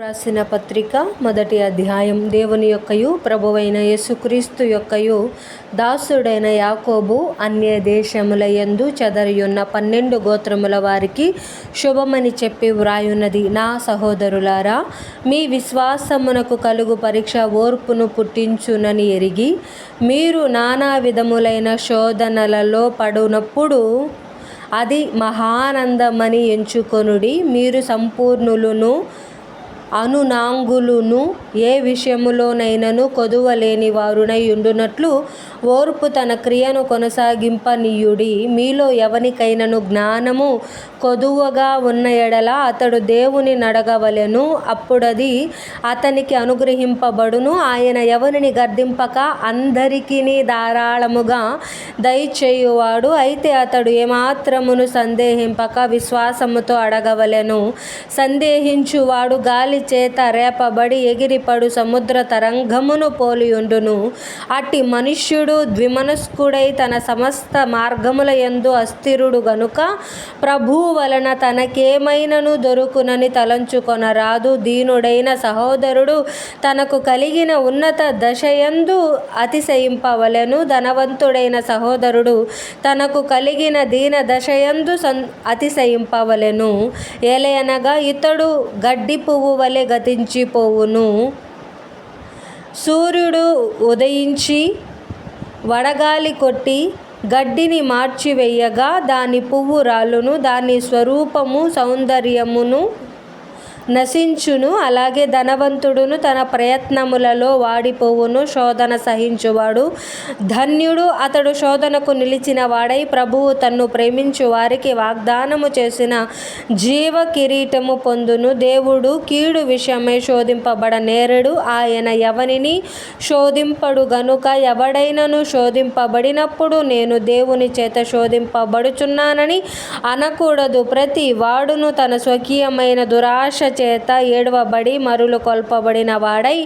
రాసిన పత్రిక మొదటి అధ్యాయం. దేవుని యొక్కయు ప్రభువైన యేసుక్రీస్తు యొక్కయు దాసుడైన యాకోబు అన్య దేశముల యందు చెదరియున్న 12 గోత్రముల వారికి శుభమని చెప్పి వ్రాయున్నది. నా సహోదరులారా, మీ విశ్వాసమునకు కలుగు పరీక్ష ఓర్పును పుట్టించునని ఎరిగి, మీరు నానా విధములైన శోధనలలో పడునప్పుడు అది మహానందమని ఎంచుకొనుడి. మీరు సంపూర్ణులును అనునాంగులును ఏ విషయములోనైనను కొదువలేని వారునై ఉండునట్లు ఓర్పు తన క్రియను కొనసాగింపనీయుడి. మీలో ఎవనికైనను జ్ఞానము కొదువగా ఉన్న ఎడల అతడు దేవుని నడగవలెను, అప్పుడది అతనికి అనుగ్రహింపబడును. ఆయన ఎవరిని గద్దింపక అందరికిని ధారాళముగా దయచేయువాడు. అయితే అతడు ఏమాత్రమును సందేహింపక విశ్వాసముతో అడగవలెను. సందేహించువాడు గాలి చేత రేపబడి ఎగిరిపడు సముద్ర తరంగమును పోలియుండును. అట్టి మనుష్యుడు ద్విమనస్కుడై తన సమస్త మార్గముల యందు అస్థిరుడు గనుక ప్రభువు వలన తనకేమైనను దొరుకునని తలంచుకొనరాదు. దీనుడైన సహోదరుడు తనకు కలిగిన ఉన్నత దశయందు అతిశయింపవలెను. ధనవంతుడైన సహోదరుడు తనకు కలిగిన దీన దశయందు అతిశయింపవలెను. ఏలయనగా ఇతడు గడ్డి పువ్వు వలె గతించిపోవును. సూర్యుడు ఉదయించి వడగాలి కొట్టి గడ్డిని మార్చివేయగా దాని పువ్వు రాలును, దాని స్వరూపము సౌందర్యమును నశించును. అలాగే ధనవంతుడును తన ప్రయత్నములలో వాడిపోవును. శోధన సహించువాడు ధన్యుడు, అతడు శోధనకు నిలిచిన వాడై ప్రభువు తన్ను ప్రేమించు వారికి వాగ్దానము చేసిన జీవ కిరీటము పొందును. దేవుడు కీడు విషయమై శోధింపబడనేరడు. ఆయన ఎవనిని శోధింపడు గనుక ఎవడైనను శోధింపబడినప్పుడు నేను దేవుని చేత శోధింపబడుచున్నానని అనకూడదు. ప్రతి వాడును తన స్వకీయమైన దురాశ చేత ఏడవబడి మరులు కొల్పబడిన వాడై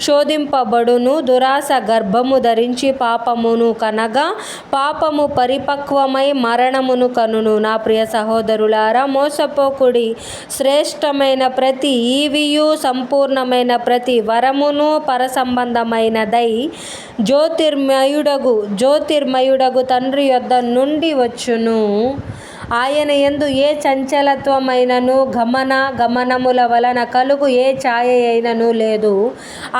శోధింపబడును. దురాశ గర్భము ధరించి పాపమును కనగా పాపము పరిపక్వమై మరణమును కనును. నా ప్రియ సహోదరులారా, మోసపోకుడి. శ్రేష్టమైన ప్రతి ఈవియు సంపూర్ణమైన ప్రతి వరమును పరసంబంధమైనదై జ్యోతిర్మయుడగు తండ్రి యొద్ద నుండి వచ్చును. ఆయన యందు ఏ చంచలత్వమైనను గమనముల వలన కలుగు ఏ ఛాయ అయినను లేదు.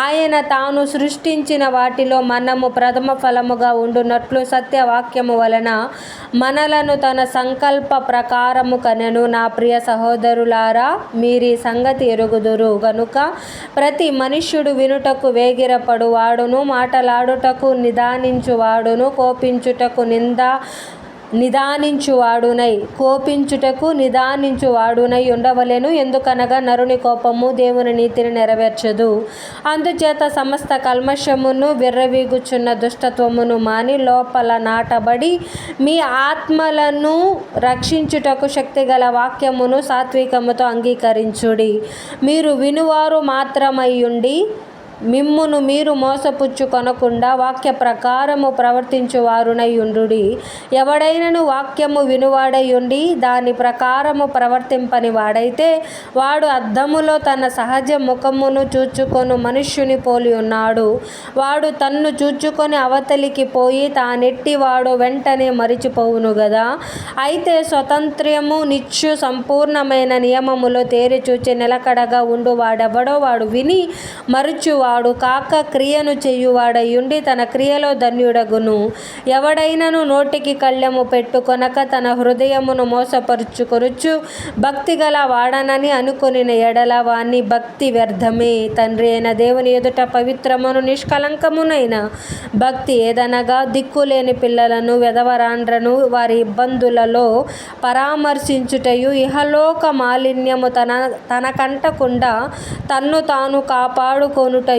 ఆయన తాను సృష్టించిన వాటిలో మనము ప్రథమ ఫలముగా ఉండునట్లు సత్యవాక్యము వలన మనలను తన సంకల్ప ప్రకారము కనెను. నా ప్రియ సహోదరులారా, మీరీ సంగతి ఎరుగుదురు గనుక ప్రతి మనుష్యుడు వినుటకు వేగిరపడు వాడును, మాటలాడుటకు నిదానించువాడును, కోపించుటకు నిదానించువాడునై ఉండవలెను. ఎందుకనగా నరుని కోపము దేవుని నీతిని నెరవేర్చదు. అందుచేత సమస్త కల్మషమును విర్రవీగుచున్న దుష్టత్వమును మాని లోపల నాటబడి మీ ఆత్మలను రక్షించుటకు శక్తిగల వాక్యమును సాత్వికముతో అంగీకరించుడి. మీరు వినువారు మాత్రమయ్యుండి మిమ్మును మీరు మోసపుచ్చుకొనకుండా వాక్య ప్రకారము ప్రవర్తించువారునై ఉండుడి. ఎవడైనను వాక్యము వినువాడై ఉండి దాని ప్రకారము ప్రవర్తింపని వాడైతే వాడు అద్దములో తన సహజ ముఖమును చూచుకొను మనుష్యుని పోలి ఉన్నాడు. వాడు తన్ను చూచుకొని అవతలికి పోయి తానెట్టివాడో వెంటనే మరిచిపోవును గదా. అయితే స్వాతంత్ర్యము నిచ్చు సంపూర్ణమైన నియమములో తేరిచూచి నిలకడగా ఉండు వాడెవడో వాడు విని మరుచువాడు కాక క్రియను చేయువాడయుండి తన క్రియలో ధన్యుడగును. ఎవడైనను నోటికి కళ్ళెము పెట్టుకొనక తన హృదయమును మోసపరుచుకొనుచు భక్తిగల వాడనని అనుకొనిన ఎడల వాని భక్తి వ్యర్థమే. తండ్రి అయిన దేవుని ఎదుట పవిత్రమును నిష్కలంకమునైన భక్తి ఏదనగా దిక్కులేని పిల్లలను వెధవరాండ్రను వారి ఇబ్బందులలో పరామర్శించుటయు, ఇహలోక మాలిన్యము తనకంటకుండా తన్ను తాను కాపాడుకొనుటయునే.